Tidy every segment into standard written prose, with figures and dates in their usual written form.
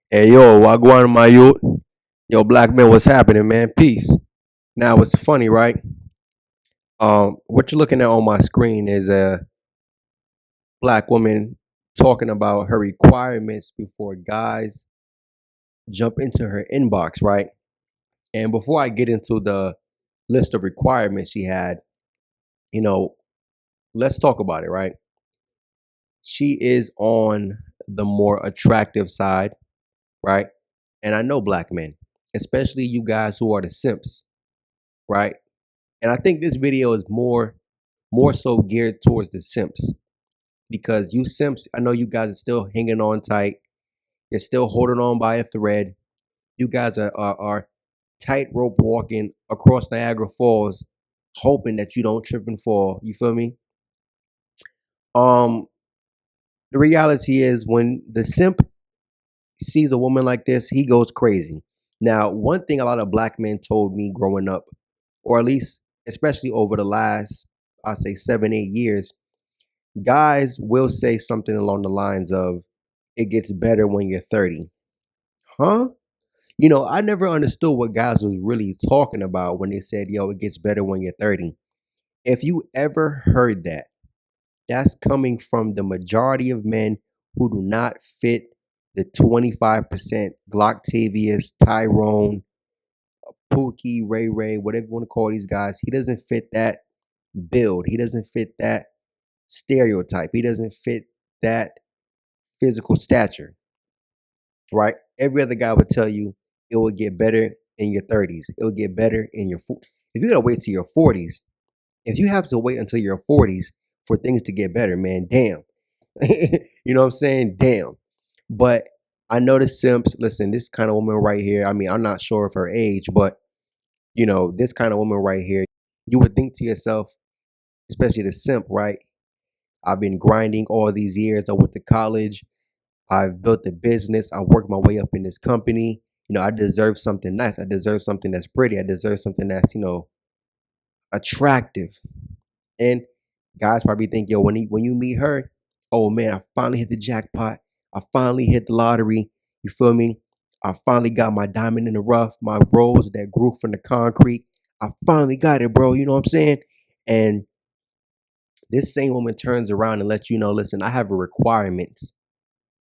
Hey yo, Wagwan my youth. Yo, black man, what's happening, man? Peace. Now it's funny, right? What you're looking at on my screen is a black woman talking about her requirements before guys jump into her inbox, right? And before I get into the list of requirements she had, you know, let's talk about it, right? She is on the more attractive side, right? And I know black men, especially you guys who are the simps, right? And I think this video is more so geared towards the simps because you simps, I know you guys are still hanging on tight. You're still holding on by a thread. You guys are tightrope walking across Niagara Falls, hoping that you don't trip and fall. You feel me? Um, the reality is when the simp sees a woman like this, he goes crazy. Now, one thing a lot of black men told me growing up, or at least especially over the last, I'll say 7, 8 years, guys will say something along the lines of, it gets better when you're 30. Huh? I never understood what guys was really talking about when they said, yo, it gets better when you're 30. If you ever heard that, that's coming from the majority of men who do not fit the 25% Glocktavius, Tyrone, Pookie, Ray Ray, whatever you want to call these guys. He doesn't fit that build. He doesn't fit that stereotype. He doesn't fit that physical stature, right? Every other guy would tell you it will get better in your 30s. It will get better in your if you gotta wait till your 40s, if you have to wait until your 40s for things to get better, man, damn. You know what I'm saying? Damn. But I know the simps, listen, this kind of woman right here, I mean, I'm not sure of her age, but this kind of woman right here, you would think to yourself, especially the simp, right? I've been grinding all these years. I went to college. I've built a business. I worked my way up in this company. I deserve something nice. I deserve something that's pretty. I deserve something that's, attractive. And guys probably think, yo, when you meet her, oh man, I finally hit the jackpot. I finally hit the lottery. You feel me? I finally got my diamond in the rough, my rose that grew from the concrete. I finally got it, bro. You know what I'm saying? And this same woman turns around and lets you know, listen, I have a requirement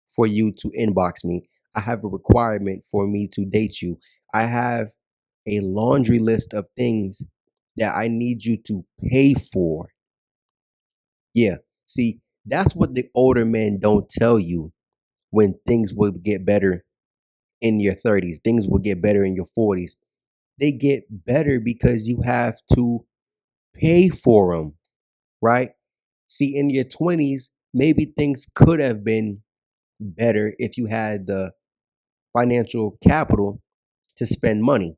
for you to inbox me. I have a requirement for me to date you. I have a laundry list of things that I need you to pay for. Yeah. See, that's what the older men don't tell you when things will get better in your 30s. Things will get better in your 40s. They get better because you have to pay for them, right? See, in your 20s, maybe things could have been better if you had the financial capital to spend money,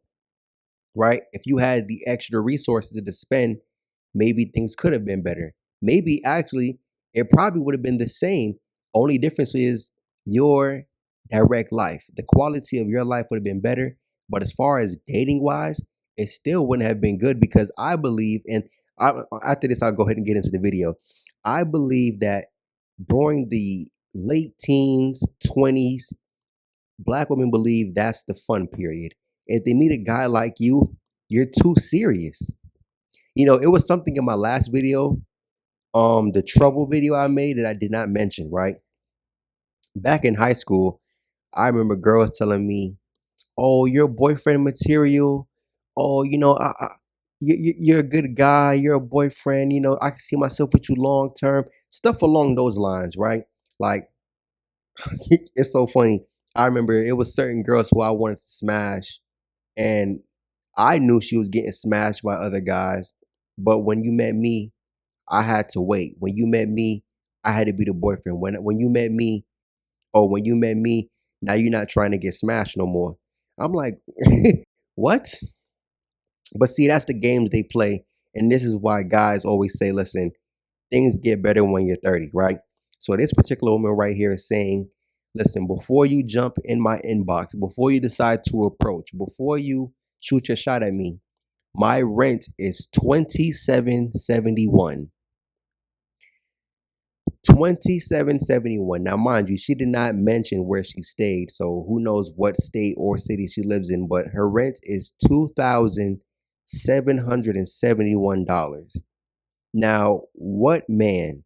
right? If you had the extra resources to spend, maybe things could have been better. Maybe actually it probably would have been the same. Only difference is your direct life. The quality of your life would have been better. But as far as dating wise, it still wouldn't have been good because I believe, and after this, I'll go ahead and get into the video. I believe that during the late teens, 20s, black women believe that's the fun period. If they meet a guy like you, you're too serious. It was something in my last video, the trouble video I made that I did not mention, right? Back in high school, I remember girls telling me, "Oh, you're boyfriend material. Oh, you're a good guy. You're a boyfriend. I can see myself with you long term." Stuff along those lines, right? Like, it's so funny. I remember it was certain girls who I wanted to smash, and I knew she was getting smashed by other guys. But when you met me, I had to wait. When you met me, I had to be the boyfriend. When you met me, or when you met me, now you're not trying to get smashed no more. I'm like, what? But see, that's the games they play. And this is why guys always say, listen, things get better when you're 30, right? So this particular woman right here is saying, listen, before you jump in my inbox, before you decide to approach, before you shoot your shot at me, my rent is 2771. 2771. Now, mind you, she did not mention where she stayed, so who knows what state or city she lives in, but her rent is $2,771. Now, what man,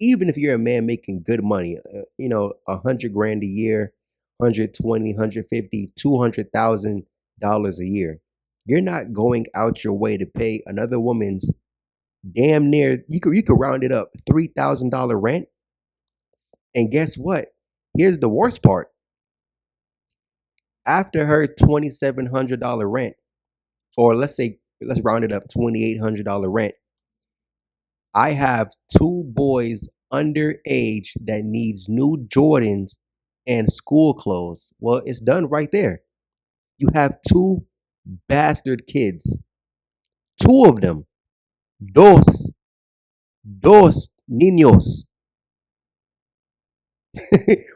even if you're a man making good money, 100 grand a year, 120, 150, $200,000 a year, you're not going out your way to pay another woman's damn near, you could round it up, $3,000 rent. And guess what? Here's the worst part. After her $2,700 rent, or let's round it up, $2,800 rent, I have two boys underage that needs new Jordans and school clothes. Well, it's done right there. You have two bastard kids. Two of them. Dos. Dos niños.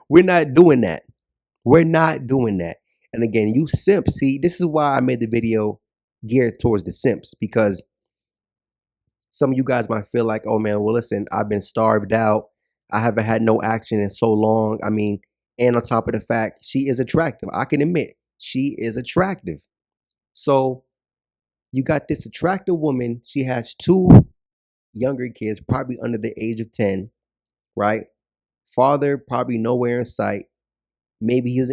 We're not doing that. We're not doing that. And again, you simps, see, this is why I made the video geared towards the simps, because some of you guys might feel like, oh man, well, listen, I've been starved out. I haven't had no action in so long. I mean, and on top of the fact, she is attractive. I can admit she is attractive. So you got this attractive woman. She has two younger kids, probably under the age of 10, right? Father probably nowhere in sight. Maybe he's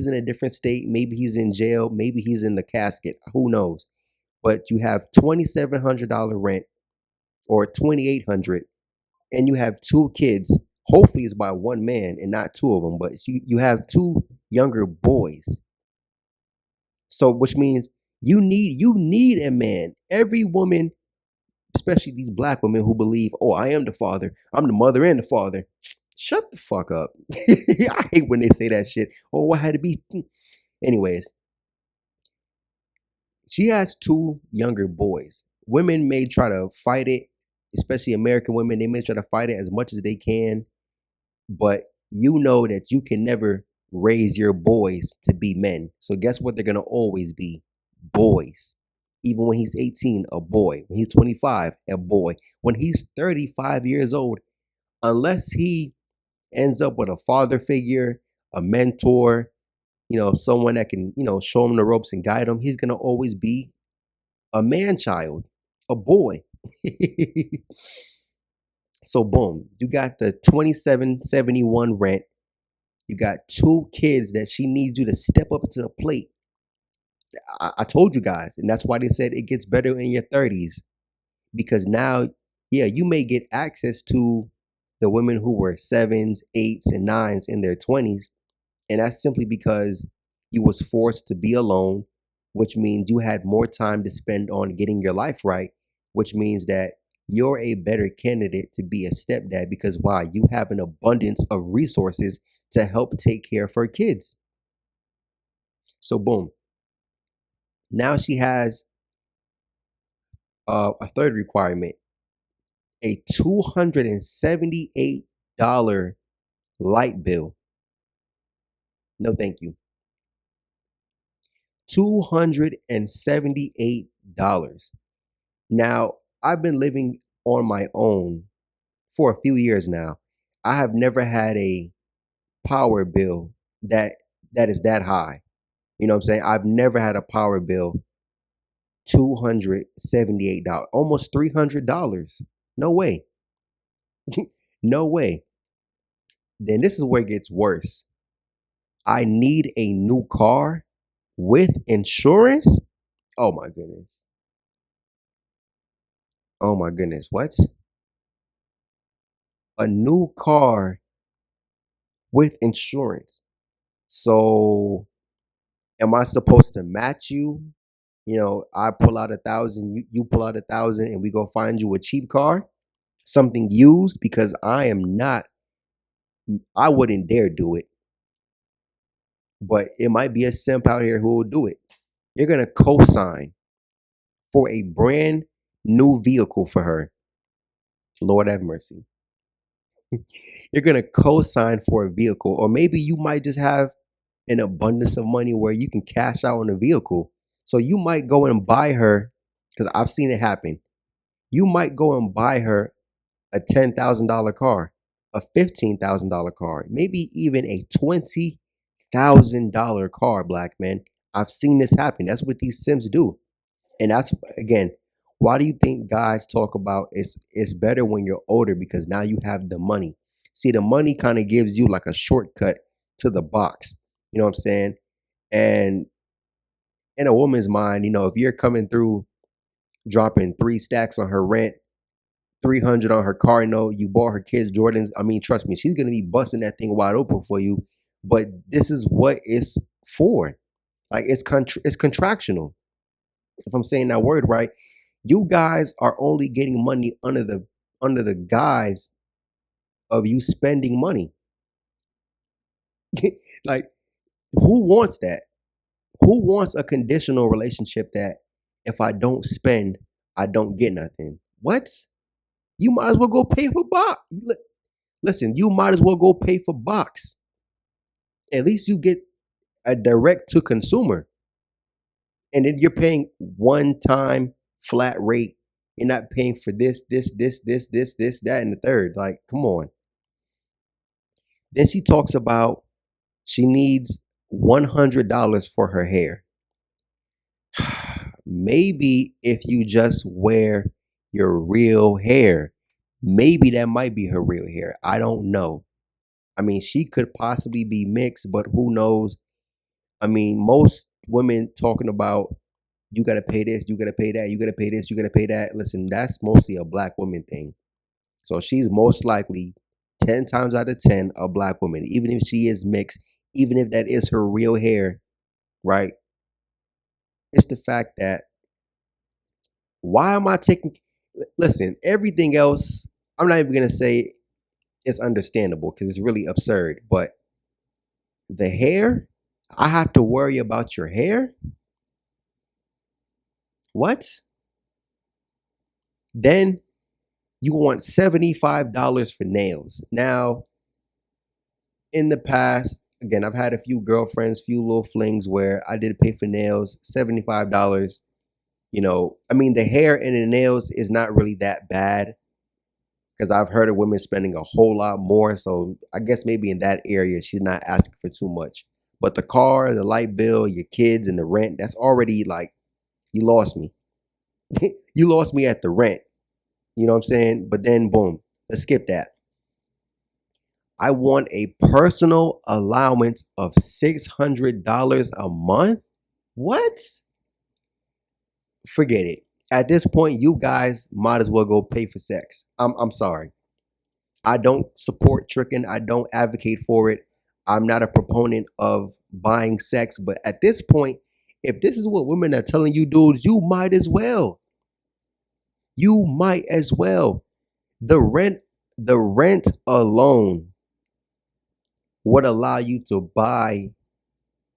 in a different state. Maybe he's in jail. Maybe he's in the casket. Who knows? But you have $2,700 rent or 2,800, and you have two kids. Hopefully, it's by one man and not two of them. But you have two younger boys. So, which means you need a man. Every woman, especially these black women who believe, oh, I am the father. I'm the mother and the father. Shut the fuck up. I hate when they say that shit. Oh, I had to be. Anyways, she has two younger boys. Women may try to fight it, especially American women. They may try to fight it as much as they can, but you know that you can never raise your boys to be men. So guess what? They're gonna always be boys. Even when he's 18, a boy. When he's 25, a boy. When he's 35 years old, unless he ends up with a father figure, a mentor, someone that can, show him the ropes and guide him, he's gonna always be a man child, a boy. So boom, you got the 2771 rent. You got two kids that she needs you to step up to the plate. I told you guys, and that's why they said it gets better in your 30s, because now, yeah, you may get access to the women who were sevens, eights, and nines in their 20s, and that's simply because you was forced to be alone, which means you had more time to spend on getting your life right, which means that you're a better candidate to be a stepdad, because why? You have an abundance of resources to help take care of her kids. So boom. Now she has a third requirement, a $278 light bill. No, thank you. $278. Now, I've been living on my own for a few years now. I have never had a power bill that is that high. You know what I'm saying? I've never had a power bill $278, almost $300. No way. No way. Then this is where it gets worse. I need a new car with insurance. Oh my goodness. Oh my goodness. What? A new car with insurance. So am I supposed to match you? I pull out 1,000, you pull out 1,000, and we go find you a cheap car, something used, because I wouldn't dare do it. But it might be a simp out here who will do it. You're gonna co-sign for a brand new vehicle for her. Lord have mercy. You're gonna co-sign for a vehicle, or maybe you might just have an abundance of money where you can cash out on a vehicle. So you might go and buy her, because I've seen it happen. You might go and buy her a $10,000 car. a $15,000 car, maybe even a $20,000 car, black men. I've seen this happen. That's what these Sims do. And that's again, why do you think guys talk about it's better when you're older because now you have the money. See, the money kind of gives you like a shortcut to the box. You know what I'm saying? And in a woman's mind, if you're coming through dropping 3 stacks on her rent, 300 on her car note, you bought her kids Jordans. I mean, trust me, she's gonna be busting that thing wide open for you. But this is what it's for. Like it's contractional. If I'm saying that word right, you guys are only getting money under the guise of you spending money. Like, who wants that? Who wants a conditional relationship that if I don't spend, I don't get nothing? What? You might as well go pay for box. Listen, you might as well go pay for box. At least you get a direct to consumer. And then you're paying one time flat rate. You're not paying for this, that, and the third. Like, come on. Then she talks about she needs $100 for her hair. Maybe if you just wear your real hair, maybe that might be her real hair. I don't know. I mean, she could possibly be mixed, but who knows? I mean, most women talking about you got to pay this, you got to pay that, you got to pay this, you got to pay that. Listen, that's mostly a black woman thing. So she's most likely 10 times out of 10 a black woman, even if she is mixed, even if that is her real hair, right? It's the fact that why am I taking, listen, everything else, I'm not even going to say it's understandable because it's really absurd, but the hair, I have to worry about your hair? What? Then you want $75 for nails. Now, in the past, again, I've had a few girlfriends, few little flings where I did pay for nails, $75. I mean, the hair and the nails is not really that bad because I've heard of women spending a whole lot more. So I guess maybe in that area, she's not asking for too much. But the car, the light bill, your kids, and the rent, that's already like, you lost me. You lost me at the rent. You know what I'm saying? But then, boom, let's skip that. I want a personal allowance of $600 a month. What? Forget it. At this point, you guys might as well go pay for sex. I'm sorry. I don't support tricking. I don't advocate for it. I'm not a proponent of buying sex. But at this point, if this is what women are telling you, dudes, you might as well. You might as well. The rent alone would allow you to buy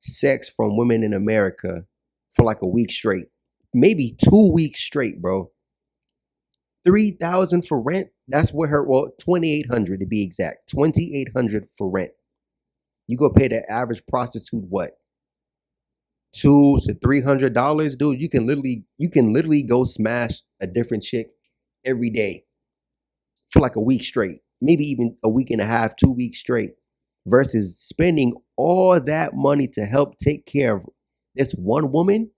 sex from women in America for like a week straight, maybe 2 weeks straight, bro. 3,000 for rent. That's where her, well, 2,800 to be exact. 2,800 for rent. You go pay the average prostitute what? $200 to $300, dude. You can literally go smash a different chick every day for like a week straight, maybe even a week and a half, 2 weeks straight, versus spending all that money to help take care of this one woman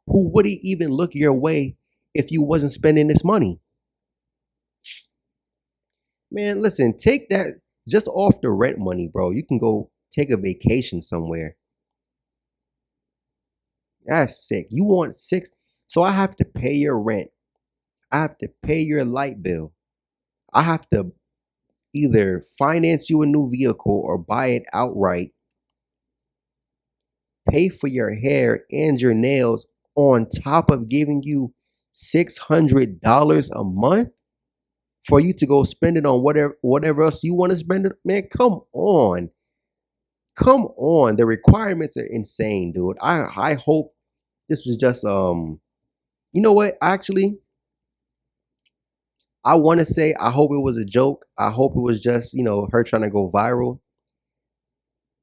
who wouldn't even look your way if you wasn't spending this money. Man, listen, take that just off the rent money, bro. You can go take a vacation somewhere. That's sick. You want six? So I have to pay your rent. I have to pay your light bill. I have to either finance you a new vehicle or buy it outright, pay for your hair and your nails on top of giving you $600 a month for you to go spend it on whatever else you want to spend it. Man, come on. Come on. The requirements are insane, dude. I hope this was just you know what? Actually, I want to say I hope it was a joke. I hope it was just, her trying to go viral.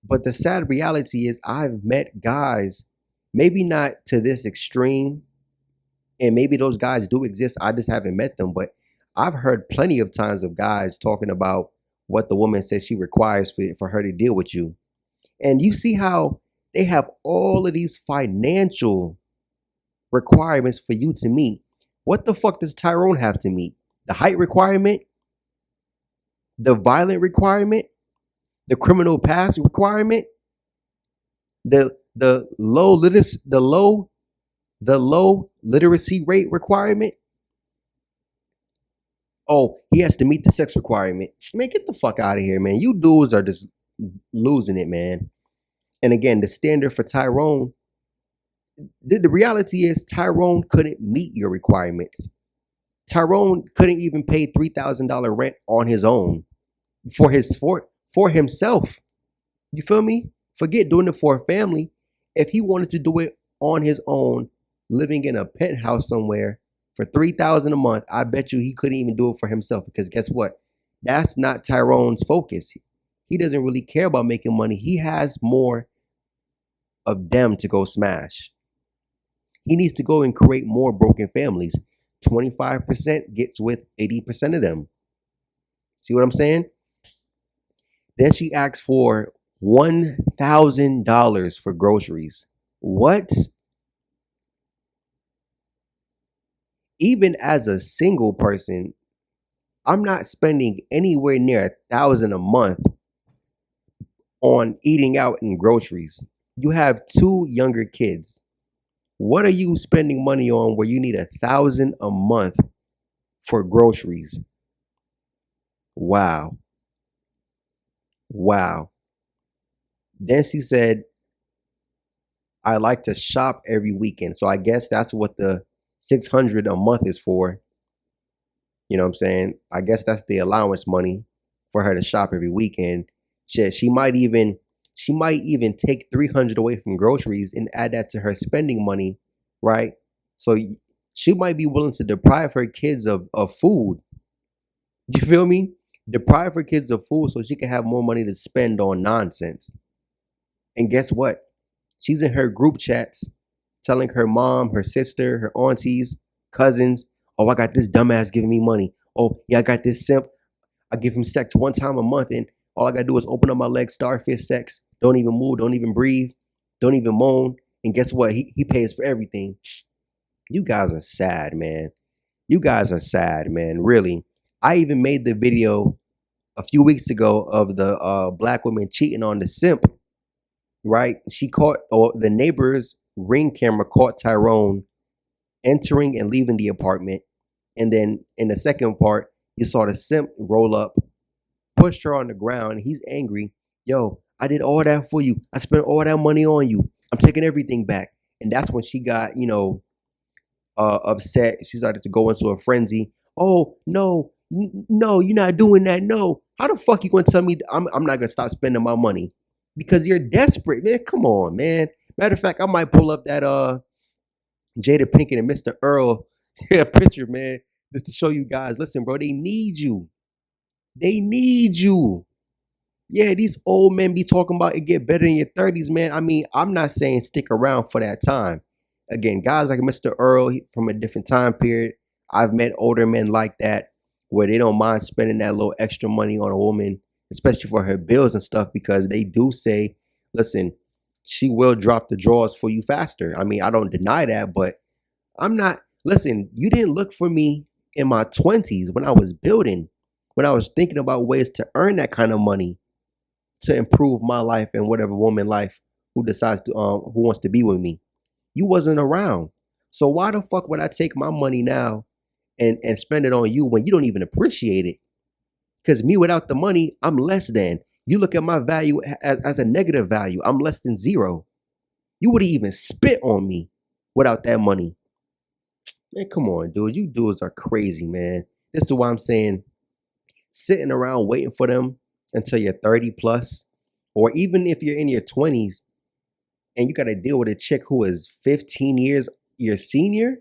But the sad reality is I've met guys, maybe not to this extreme, and maybe those guys do exist. I just haven't met them, but I've heard plenty of times of guys talking about what the woman says she requires for her to deal with you. And you see how they have all of these financial requirements for you to meet. What the fuck does Tyrone have to meet? The height requirement, the violent requirement, the criminal past requirement, the low literacy rate requirement. Oh, he has to meet the sex requirement. Man, get the fuck out of here, man. You dudes are just losing it, man. And again, the standard for Tyrone, the reality is Tyrone couldn't meet your requirements. Tyrone couldn't even pay $3,000 rent on his own for himself. You feel me? Forget doing it for a family. If he wanted to do it on his own, living in a penthouse somewhere for $3,000 a month, I bet you he couldn't even do it for himself, because guess what? That's not Tyrone's focus. He doesn't really care about making money. He has more of them to go smash. He needs to go and create more broken families. 25% gets with 80% of them. See what I'm saying? Then she asks for $1,000 for groceries. What? Even as a single person, I'm not spending anywhere near $1,000 a month on eating out and groceries. You have 2 younger kids. What are you spending money on where you need $1,000 a month for groceries? Wow. Wow. Then she said, I like to shop every weekend. So I guess that's what the $600 a month is for. You know what I'm saying? I guess that's the allowance money for her to shop every weekend. Shit, she might even take $300 away from groceries and add that to her spending money, right? So she might be willing to deprive her kids of food. You feel me? Deprive her kids of food so she can have more money to spend on nonsense. And guess what? She's in her group chats telling her mom, her sister, her aunties, cousins, oh, I got this dumbass giving me money. Oh, yeah, I got this simp. I give him sex 1 time a month, and all I gotta do is open up my legs, starfish sex. Don't even move, don't even breathe, don't even moan. And guess what? He pays for everything. You guys are sad, man. You guys are sad, man. Really. I even made the video a few weeks ago of the black woman cheating on the simp, right? She caught, or the neighbor's ring camera caught Tyrone entering and leaving the apartment. And then in the second part, you saw the simp roll up, pushed her on the ground. He's angry. Yo, I did all that for you. I spent all that money on you. I'm taking everything back. And that's when she got, upset. She started to go into a frenzy. Oh, no, no, you're not doing that. No. How the fuck you gonna tell me I'm not gonna stop spending my money? Because you're desperate, man. Come on, man. Matter of fact, I might pull up that Jada Pinkett and Mr. Earl picture, man, just to show you guys. Listen, bro, they need you. They need you. Yeah, these old men be talking about it get better in your 30s, man. I mean, I'm not saying stick around for that time. Again, guys like Mr. Earl from a different time period. I've met older men like that where they don't mind spending that little extra money on a woman, especially for her bills and stuff, because they do say, listen, she will drop the drawers for you faster. I mean, I don't deny that, but I'm not, listen, you didn't look for me in my 20s when I was building, when I was thinking about ways to earn that kind of money to improve my life and whatever woman life who decides to who wants to be with me. You wasn't around. So why the fuck would I take my money now and spend it on you when you don't even appreciate it? Because me without the money, I'm less than. You look at my value as a negative value. I'm less than 0. You wouldn't even spit on me without that money. Man, come on, dude. You dudes are crazy, man. This is why I'm saying sitting around waiting for them until you're 30 plus, or even if you're in your 20s and you got to deal with a chick who is 15 years your senior,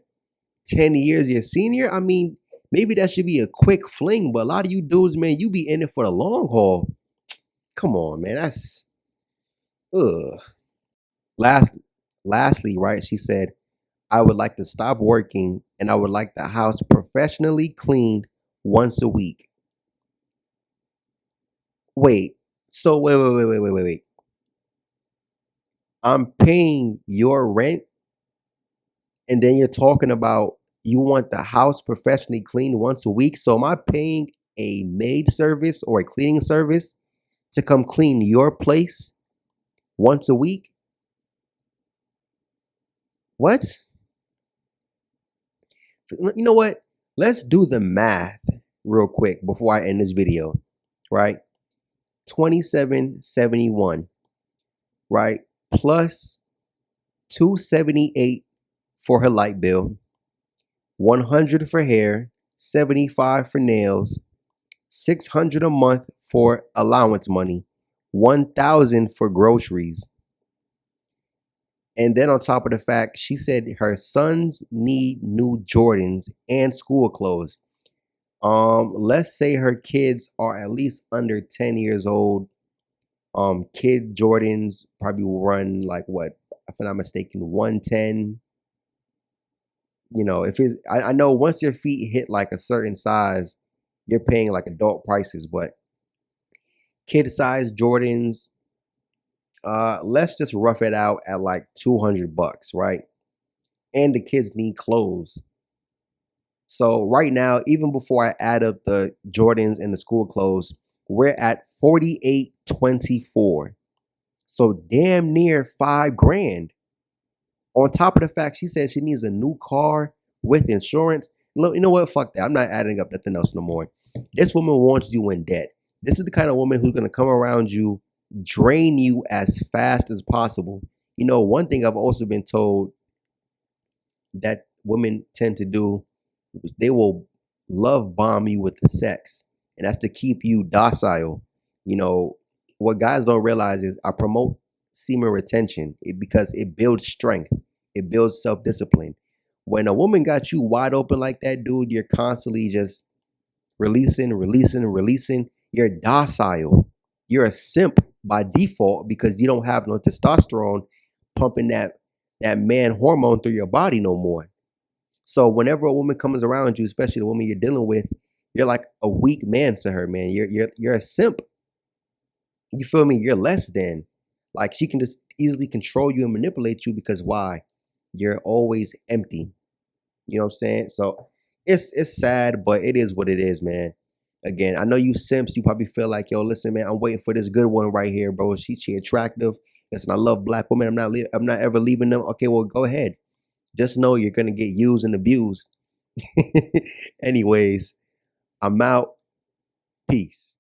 10 years your senior. I mean, maybe that should be a quick fling, but a lot of you dudes, man, you be in it for the long haul. Come on, man. That's ugh. Lastly, right? She said, I would like to stop working and I would like the house professionally cleaned once a week. Wait. So wait. I'm paying your rent, and then you're talking about you want the house professionally cleaned once a week. So am I paying a maid service or a cleaning service to come clean your place once a week? What? You know what? Let's do the math real quick before I end this video, right? 2771, right? Plus 278 for her light bill, 100 for hair, 75 for nails, 600 a month for allowance money, 1,000 for groceries. And then on top of the fact, she said her sons need new Jordans and school clothes. Let's say her kids are at least under 10 years old. Kid Jordans probably will run like what, if I'm not mistaken, 110. You know, if it's I know once your feet hit like a certain size, you're paying like adult prices, but kid size Jordans, let's just rough it out at like 200 bucks, right? And the kids need clothes. So right now, even before I add up the Jordans and the school clothes, we're at 48.24. So damn near 5 grand. On top of the fact she said she needs a new car with insurance. Look, you know what? Fuck that. I'm not adding up nothing else no more. This woman wants you in debt. This is the kind of woman who's gonna come around you, drain you as fast as possible. You know, one thing I've also been told that women tend to do, they will love bomb you with the sex, and that's to keep you docile. You know, what guys don't realize is I promote semen retention because it builds strength, it builds self-discipline. When a woman got you wide open like that, dude, you're constantly just releasing. You're docile. You're a simp by default because you don't have no testosterone pumping that man hormone through your body no more. So whenever a woman comes around you, especially the woman you're dealing with, you're like a weak man to her, man. You're a simp. You feel me? You're less than. Like she can just easily control you and manipulate you because why? You're always empty. You know what I'm saying? So it's sad, but it is what it is, man. Again, I know you simps, you probably feel like, yo, listen, man, I'm waiting for this good one right here, bro. She attractive. Listen, I love black women. I'm not ever leaving them. Okay, well, go ahead. Just know you're gonna get used and abused. Anyways, I'm out. Peace.